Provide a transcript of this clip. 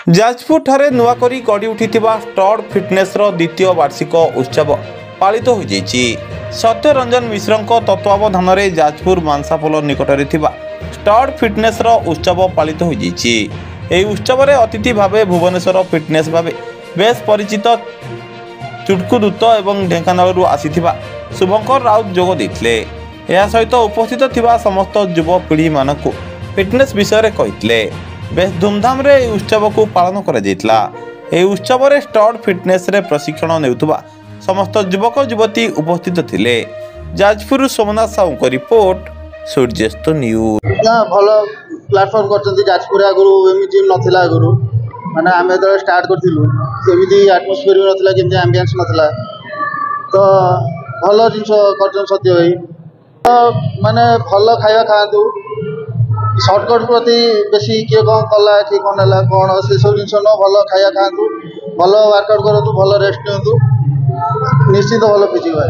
जाजपुर ठारे नुआकरी गढ़ी उठिथिबा stud fitness द्वितीय वार्षिक उत्सव पालित हो जाइछि। सत्यरंजन मिश्र तत्वावधान में जाजपुर मानसापोल निकट में स्टड फिटनेस उत्सव पालित हो जाइछि। एही उत्सव में अतिथि भाव भुवनेश्वर फिटनेस भाव बेस परिचित चुटकुदूत और ढेंकानाल आसीथिबा शुभंकर राउत जोग देथिले। या सहित उपस्थित थिबा समस्त युवपीढ़ी मानकु फिटनेस विषय कहिथिले। बेस धूमधाम रे उत्सव को पालन करा जायतिला। ए उत्सव रे स्टड फिटनेस रे प्रशिक्षण नेउतबा समस्त युवक युवती उपस्थित थिले। जाजपुर सोमनाथ साहू को रिपोर्ट, सूर्यस्त न्यूज। ना भलो प्लेटफॉर्म करचंती। जाजपुर आगुरु एमिति नथिला। आगुरु माने आमे तो स्टार्ट करथिलु एमिति एटमॉस्फियर भी नथिला, केमति एम्बियंस नथिला। तो भलो जिंस करचन सत्य भाई। तो माने भलो खाଇବା खातु शॉर्टकट प्रति बेसी किए कौन कला कि कौन है कौन से सब जिन न भल खाया खातु, भल वर्कआउट करूँ, भल रेस्ट नियंतु, निश्चित भल फिजिक बाहर।